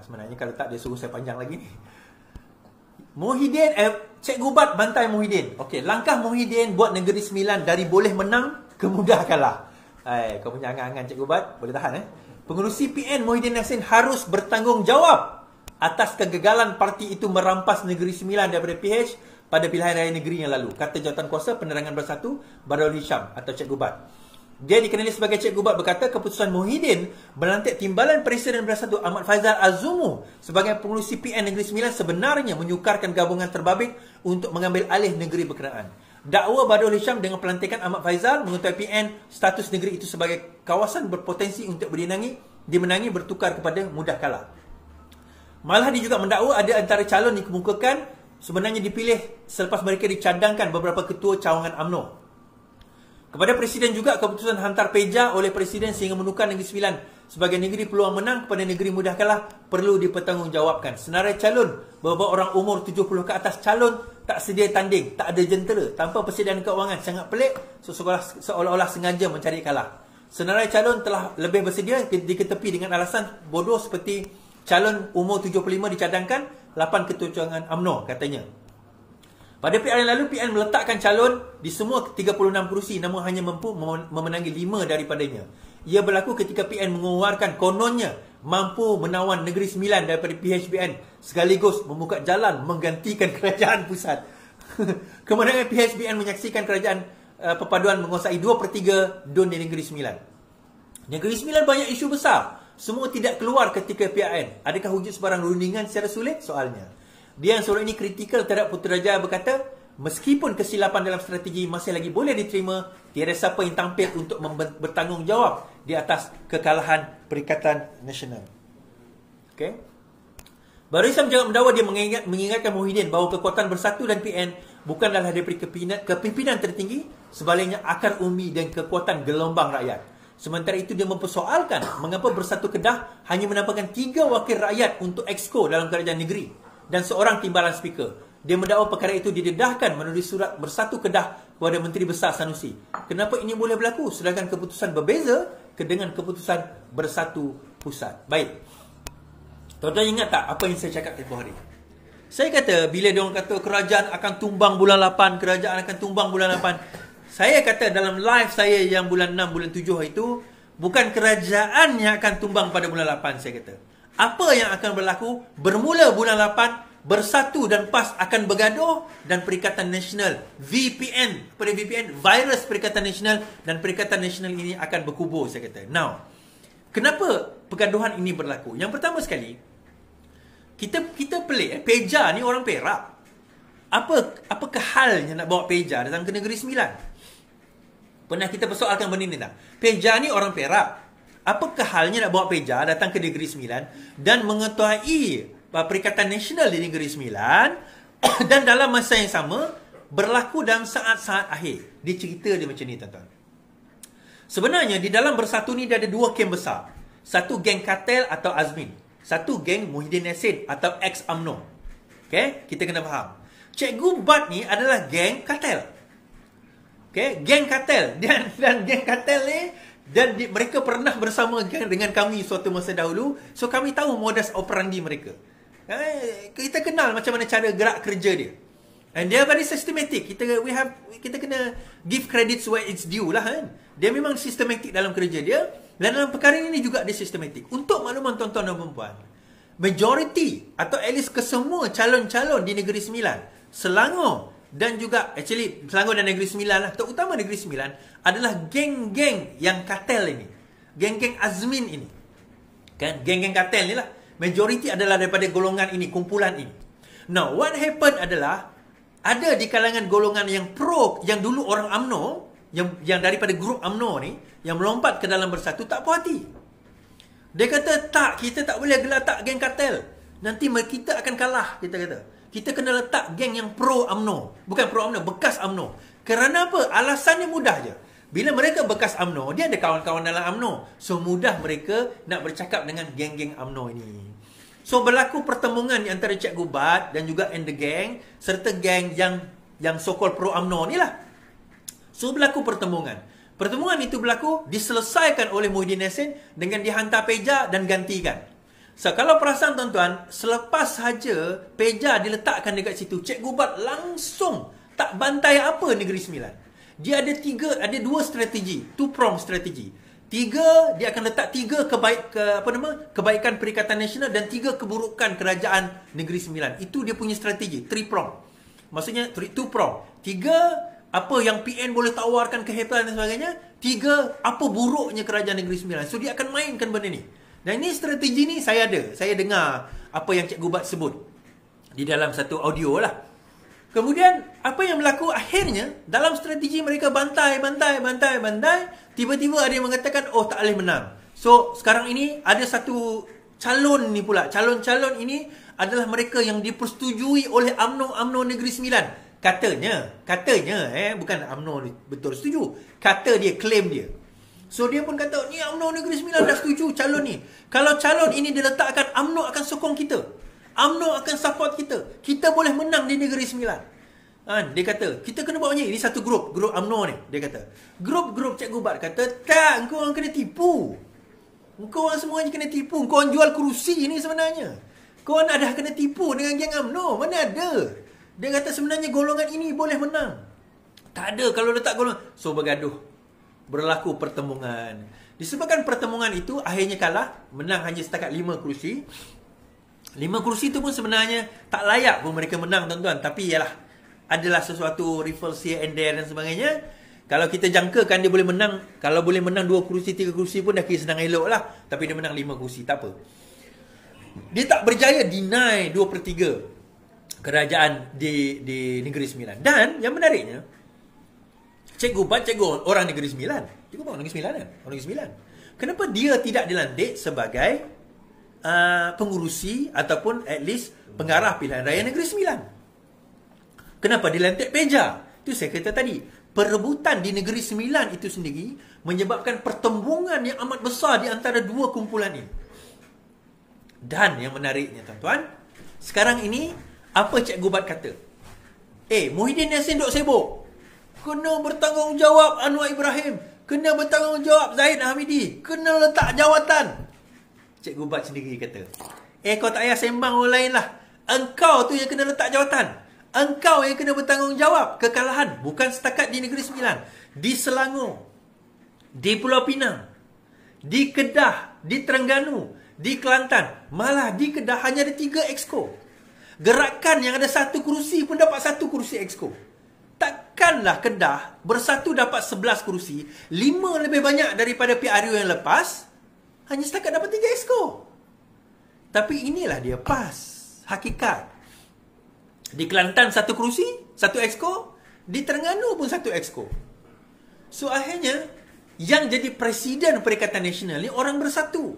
Sebenarnya kalau tak, dia suruh saya panjang lagi ni. Muhyiddin, Cikgu Bat bantai Muhyiddin. Okey, langkah Muhyiddin buat Negeri Sembilan dari boleh menang ke mudah kalah. Kau punya angan-angan Cikgu Bat, boleh tahan Pengerusi PN Muhyiddin Yassin harus bertanggungjawab atas kegagalan parti itu merampas Negeri Sembilan daripada PH pada pilihan raya negeri yang lalu, kata Jawatankuasa Penerangan Bersatu Badrul Hisham atau Cikgu Bat. Dia dikenali sebagai Cikgu Bat berkata keputusan Muhyiddin melantik Timbalan Presiden Bersatu Ahmad Faizal Az-Zumu sebagai pengerusi PN Negeri Sembilan sebenarnya menyukarkan gabungan terbabit untuk mengambil alih negeri berkenaan. Dakwa Badrul Hisham dengan pelantikan Ahmad Faizal mengetahui PN status negeri itu sebagai kawasan berpotensi untuk dimenangi bertukar kepada mudah kalah. Malah dia juga mendakwa ada antara calon dikemukakan sebenarnya dipilih selepas mereka dicadangkan beberapa ketua cawangan UMNO. Kepada Presiden juga keputusan hantar peja oleh Presiden sehingga menukar Negeri Sembilan sebagai negeri peluang menang kepada negeri mudah kalah perlu dipertanggungjawabkan. Senarai calon beberapa orang umur 70 ke atas calon tak sedia tanding, tak ada jentera, tanpa persediaan keuangan, sangat pelik, seolah-olah sengaja mencari kalah. Senarai calon telah lebih bersedia diketepi dengan alasan bodoh seperti calon umur 75 dicadangkan 8 ketua cawangan UMNO katanya. Pada PN yang lalu, PN meletakkan calon di semua 36 kerusi namun hanya mampu memenangi 5 daripadanya. Ia berlaku ketika PN mengeluarkan kononnya mampu menawan Negeri Sembilan daripada PHBN sekaligus membuka jalan menggantikan kerajaan pusat. Kemenangan PHBN menyaksikan kerajaan perpaduan menguasai 2/3 dun di Negeri Sembilan. Negeri Sembilan banyak isu besar. Semua tidak keluar ketika PN. Adakah wujud sebarang rundingan secara sulit? Soalnya. Dia yang seorang ini kritikal terhadap Putrajaya berkata, meskipun kesilapan dalam strategi masih lagi boleh diterima, tiada siapa yang tampil untuk bertanggungjawab di atas kekalahan Perikatan Nasional. Okay. Badrul Hisham juga mendakwa dia mengingatkan Muhyiddin bahawa kekuatan Bersatu dan PN bukanlah daripada kepimpinan tertinggi, sebaliknya akar umbi dan kekuatan gelombang rakyat. Sementara itu dia mempersoalkan mengapa Bersatu Kedah hanya menampakkan 3 wakil rakyat untuk exco dalam kerajaan negeri dan seorang timbalan speaker. Dia mendakwa perkara itu didedahkan menulis surat Bersatu Kedah kepada Menteri Besar Sanusi. Kenapa ini boleh berlaku sedangkan keputusan berbeza dengan keputusan Bersatu Pusat? Baik. Tuan-tuan ingat tak apa yang saya cakap tempoh hari? Saya kata bila dia orang kata kerajaan akan tumbang bulan 8, kerajaan akan tumbang bulan 8. Saya kata dalam live saya yang bulan 6, bulan 7 itu, bukan kerajaan yang akan tumbang pada bulan 8, saya kata. Apa yang akan berlaku bermula bulan 8, Bersatu dan PAS akan bergaduh dan Perikatan Nasional VPN, pada VPN, virus Perikatan Nasional dan Perikatan Nasional ini akan berkubur, saya kata. Now, kenapa pergaduhan ini berlaku? Yang pertama sekali, kita pelik, Peja ni orang Perak. Apakah halnya nak bawa Peja datang ke Negeri Sembilan? Pernah kita persoalkan benda ni tak? Peja ni orang Perak. Apakah halnya nak bawa Peja datang ke Negeri Sembilan dan mengetahui Perikatan Nasional di Negeri Sembilan dan dalam masa yang sama berlaku dalam saat-saat akhir? Dia cerita dia macam ni, tuan-tuan. Sebenarnya di dalam Bersatu ni dia ada 2 geng besar. Satu geng Kartel atau Azmin. Satu geng Muhyiddin Yassin atau ex-UMNO. Okay? Kita kena faham. Cikgu Bat ni adalah geng Kartel. Okay? Geng Kartel. Dan geng Kartel ni, dan mereka pernah bersama dengan kami suatu masa dahulu. So kami tahu modus operandi mereka. Kita kenal macam mana cara gerak kerja dia. And dia very systematic. Kita kena give credits where it's due lah kan. Dia memang systematic dalam kerja dia. Dan dalam perkara ini juga dia systematic. Untuk makluman tuan-tuan dan puan-puan, majority atau at least kesemua calon-calon di Negeri Sembilan, Selangor dan juga Selangor dan Negeri Sembilan lah, terutama Negeri Sembilan, adalah geng-geng yang kartel ini. Geng-geng Azmin ini. Kan? Geng-geng kartel ni lah. Majority adalah daripada golongan ini, kumpulan ini. Now, what happened adalah ada di kalangan golongan yang pro, yang dulu orang UMNO, yang daripada grup UMNO ni, yang melompat ke dalam Bersatu, tak puas hati. Dia kata, tak, kita tak boleh gelatak geng kartel. Nanti kita akan kalah, kita kata. Kita kena letak geng yang pro UMNO. Bukan pro UMNO, bekas UMNO. Kerana apa? Alasannya mudah je. Bila mereka bekas UMNO, dia ada kawan-kawan dalam UMNO. So, mudah mereka nak bercakap dengan geng-geng UMNO ini. So, berlaku pertembungan di antara Cikgu Bat dan juga and the gang, serta geng yang so-called pro UMNO ni lah. So, berlaku pertembungan. Pertembungan itu berlaku, diselesaikan oleh Muhyiddin Yassin dengan dihantar peja dan gantikan. So, kalau perasan tuan-tuan, selepas saja Peja diletakkan dekat situ, Cikgu Bat langsung tak bantai apa Negeri Sembilan. Dia ada dua strategi, two-prong strategi. Dia akan letak 3 kebaikan Perikatan Nasional dan 3 keburukan Kerajaan Negeri Sembilan. Itu dia punya strategi, three-prong. Maksudnya two-prong. 3, apa yang PN boleh tawarkan kehebatan dan sebagainya. 3, apa buruknya Kerajaan Negeri Sembilan. So, dia akan mainkan benda ni. Dan ini strategi ni saya dengar apa yang Cikgu Bat sebut di dalam satu audio lah. Kemudian apa yang berlaku akhirnya dalam strategi mereka bantai, tiba-tiba ada yang mengatakan oh tak boleh menang. So sekarang ini ada satu calon ni pula. Calon-calon ini adalah mereka yang dipersetujui oleh UMNO Negeri Sembilan. Katanya bukan UMNO betul setuju. Kata dia, claim dia. So dia pun kata, ni UMNO Negeri Sembilan dah setuju calon ni. Kalau calon ini diletakkan, UMNO akan sokong kita. UMNO akan support kita. Kita boleh menang di Negeri Sembilan. Dia kata, kita kena buat macam ni. Ini satu grup UMNO ni. Dia kata, grup Cikgu Bat kata, tak, engkau orang kena tipu. Engkau orang semuanya kena tipu. Engkau orang jual kerusi ni sebenarnya. Kau orang dah kena tipu dengan geng UMNO. Mana ada? Dia kata sebenarnya golongan ini boleh menang. Tak ada kalau letak golongan. So bergaduh. Berlaku pertembungan. Disebabkan pertembungan itu akhirnya kalah, menang hanya setakat 5 kerusi. 5 kerusi itu pun sebenarnya tak layak pun mereka menang tuan-tuan. Tapi ialah adalah sesuatu riffles here and there dan sebagainya. Kalau kita jangkakan dia boleh menang, kalau boleh menang 2 kerusi, 3 kerusi pun dah kira senang elok lah. Tapi dia menang 5 kerusi, tak apa. Dia tak berjaya deny 2/3 kerajaan di Negeri Sembilan. Dan yang menariknya, Cikgu Bat, orang Negeri Sembilan. Cikgu Bat orang Negeri Sembilan kan? Orang Negeri Sembilan. Kenapa dia tidak dilantik sebagai pengurusi ataupun at least pengarah pilihan raya Negeri Sembilan? Kenapa dilantik Peja? Itu saya kata tadi. Perebutan di Negeri Sembilan itu sendiri menyebabkan pertembungan yang amat besar di antara dua kumpulan ini. Dan yang menariknya tuan-tuan, sekarang ini apa Cikgu Bat kata? Muhyiddin Yassin duk sibuk. Kena bertanggungjawab Anwar Ibrahim. Kena bertanggungjawab Zahid Hamidi. Kena letak jawatan. Cikgu Bat sendiri kata, kau tak payah sembang orang lain lah. Engkau tu yang kena letak jawatan. Engkau yang kena bertanggungjawab kekalahan. Bukan setakat di Negeri Sembilan. Di Selangor. Di Pulau Pinang. Di Kedah. Di Terengganu. Di Kelantan. Malah di Kedah hanya ada 3 exco. Gerakan yang ada 1 kerusi pun dapat 1 kerusi exco. Takkanlah Kedah bersatu dapat 11 kerusi, 5 lebih banyak daripada PRU yang lepas, hanya setakat dapat 3 exco. Tapi inilah dia PAS. Hakikat. Di Kelantan 1 kerusi, 1 exco. Di Terengganu pun 1 exco. So akhirnya, yang jadi presiden Perikatan Nasional ni orang bersatu.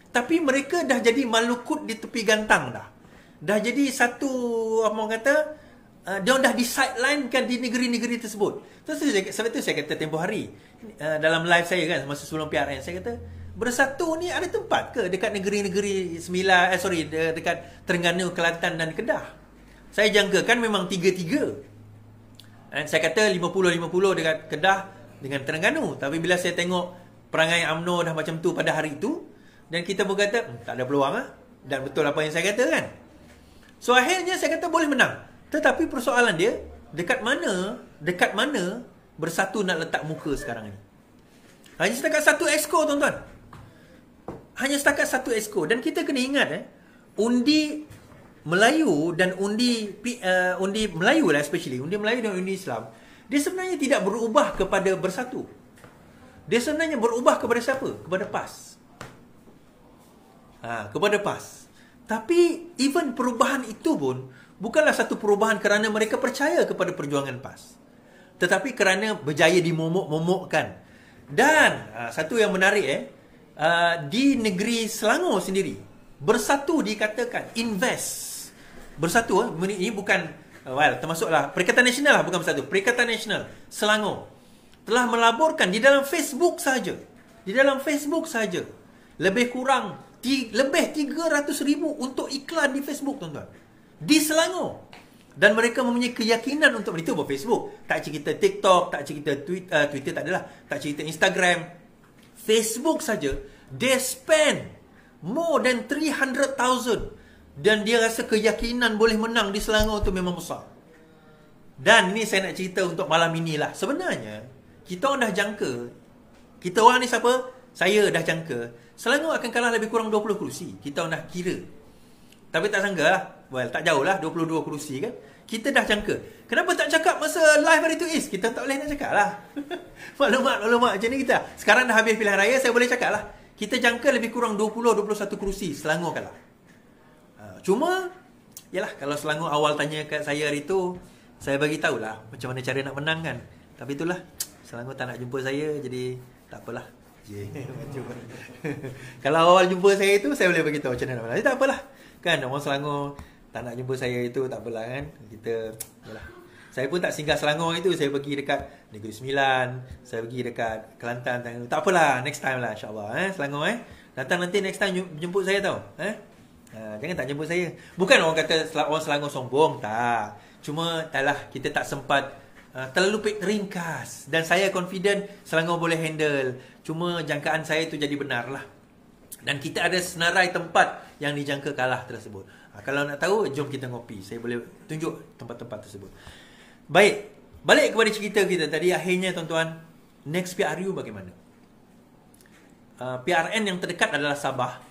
Tapi mereka dah jadi malukut di tepi gantang dah. Dah jadi satu, apa orang kata, dia dah di-sidelinekan di negeri-negeri tersebut. Sebab itu saya kata tempoh hari dalam live saya kan, masa sebelum PRN, saya kata bersatu ni ada tempat ke dekat negeri-negeri dekat Terengganu, Kelantan dan Kedah? Saya jangkakan memang 3-3. Saya kata 50-50 dekat Kedah dengan Terengganu. Tapi bila saya tengok perangai UMNO dah macam tu pada hari itu, dan kita pun kata tak ada peluang lah. Dan betul apa yang saya kata kan. So akhirnya saya kata boleh menang. Tetapi persoalan dia, dekat mana bersatu nak letak muka sekarang ni. Hanya setakat 1 exco tuan-tuan. Hanya setakat 1 exco. Dan kita kena ingat undi Melayu dan undi Melayu lah especially, undi Melayu dan undi Islam, dia sebenarnya tidak berubah kepada bersatu. Dia sebenarnya berubah kepada siapa? Kepada PAS. Kepada PAS. Tapi even perubahan itu pun bukanlah satu perubahan kerana mereka percaya kepada perjuangan PAS, tetapi kerana berjaya dimomok-momokkan. Dan satu yang menarik di negeri Selangor sendiri, bersatu dikatakan invest. Bersatu ini bukan termasuklah Perikatan Nasional lah, bukan bersatu. Perikatan Nasional Selangor telah melaburkan di dalam Facebook saja. Di dalam Facebook saja lebih kurang lebih 300,000 untuk iklan di Facebook tuan-tuan. Di Selangor. Dan mereka mempunyai keyakinan untuk itu buat Facebook. Tak cerita TikTok, tak cerita Twitter tak adalah, tak cerita Instagram. Facebook saja, they spend More than 300,000. Dan dia rasa keyakinan boleh menang di Selangor tu memang besar. Dan ini saya nak cerita untuk malam inilah. Sebenarnya, kita orang dah jangka. Kita orang ni siapa? Saya dah jangka. Selangor akan kalah lebih kurang 20 kerusi. Kita orang dah kira. Tapi tak sangka lah. Well, tak jauh lah. 22 kerusi kan. Kita dah jangka. Kenapa tak cakap masa live hari tu Is? Kita tak boleh nak cakap lah. Maklumat macam ni kita. Sekarang dah habis pilihan raya, saya boleh cakap lah. Kita jangka lebih kurang 20-21 kerusi Selangor kalah. Cuma, yalah, kalau Selangor awal tanya kat saya hari tu, saya bagi tahulah macam mana cara nak menang kan. Tapi itulah, Selangor tak nak jumpa saya, jadi tak apalah. Kalau awal jumpa saya itu, saya boleh bagi tahu macam mana nak menang. Jadi tak apalah. Kan, orang Selangor tak nak jumpa saya itu, tak apalah kan. Kita, yalah. Saya pun tak singgah Selangor itu, saya pergi dekat Negeri Sembilan, saya pergi dekat Kelantan. Tak apalah, next time lah insyaAllah. Selangor datang nanti next time jemput saya tau. Jangan tak jemput saya. Bukan orang kata orang Selangor sombong, tak. Cuma taklah, kita tak sempat, terlalu ringkas. Dan saya confident Selangor boleh handle. Cuma jangkaan saya tu jadi benar lah. Dan kita ada senarai tempat yang dijangka kalah tersebut. Kalau nak tahu, jom kita ngopi. Saya boleh tunjuk tempat-tempat tersebut. Baik, balik kepada cerita kita tadi. Akhirnya tuan-tuan, next PRU bagaimana? PRN yang terdekat adalah Sabah.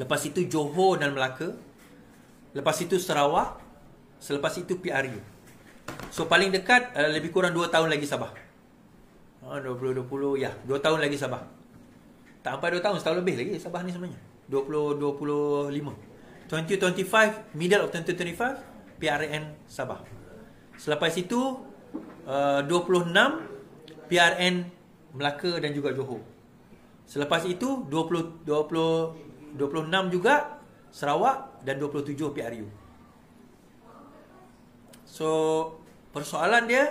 Lepas itu Johor dan Melaka. Lepas itu Sarawak. Selepas itu PRU. So paling dekat lebih kurang 2 tahun lagi Sabah. 2020 ya, 2 tahun lagi Sabah. Tak sampai 2 tahun, setahun lebih lagi Sabah ni sebenarnya. 2025. 2025, middle of 2025 PRN Sabah. Selepas itu 26 PRN Melaka dan juga Johor. Selepas itu 26 juga Sarawak dan 27 PRU. So persoalan dia,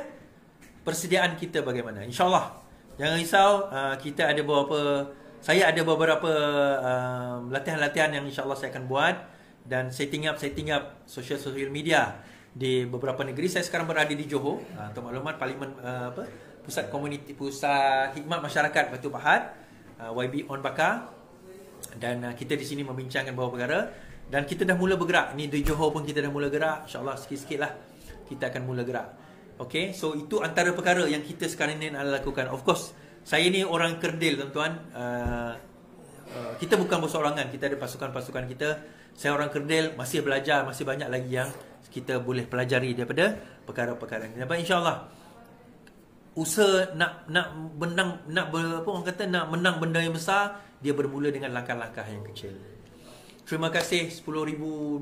persediaan kita bagaimana? InsyaAllah, jangan risau, kita ada saya ada beberapa latihan-latihan yang insyaAllah saya akan buat. Dan setting up social media di beberapa negeri. Saya sekarang berada di Johor. Untuk maklumat, Parlimen Pusat Khidmat Masyarakat Batu Pahat, YB On Bakar. Dan kita di sini membincangkan beberapa perkara. Dan kita dah mula bergerak. Ni di Johor pun kita dah mula gerak. InsyaAllah sikit-sikit lah kita akan mula gerak. Okay, so itu antara perkara yang kita sekarang ni nak lakukan. Of course, saya ni orang kerdil tuan-tuan. Kita bukan bersorangan. Kita ada pasukan-pasukan kita. Saya orang kerdil, masih belajar, masih banyak lagi yang kita boleh pelajari daripada perkara-perkara ini. Dan insya-Allah usaha nak menang, nak menang benda yang besar, dia bermula dengan langkah-langkah yang kecil. Terima kasih 10,000,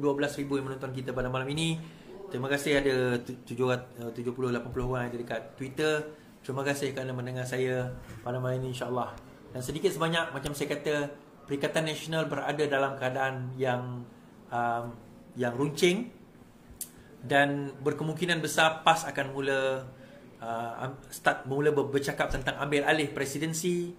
12,000 yang menonton kita pada malam ini. Terima kasih ada 70-80 orang yang ada dekat Twitter. Terima kasih kerana mendengar saya pada malam ini insya-Allah. Dan sedikit sebanyak macam saya kata, Perikatan Nasional berada dalam keadaan yang runcing dan berkemungkinan besar PAS akan mula bercakap tentang ambil alih presidensi.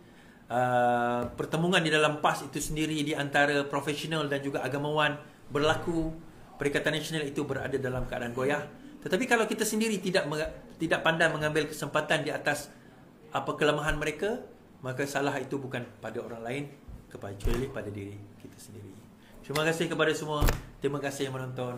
Pertemuan di dalam PAS itu sendiri di antara profesional dan juga agamawan berlaku. Perikatan Nasional itu berada dalam keadaan goyah. Tetapi kalau kita sendiri tidak pandai mengambil kesempatan di atas kelemahan mereka, maka salah itu bukan pada orang lain, kecuali pada diri kita sendiri. Terima kasih kepada semua. Terima kasih yang menonton.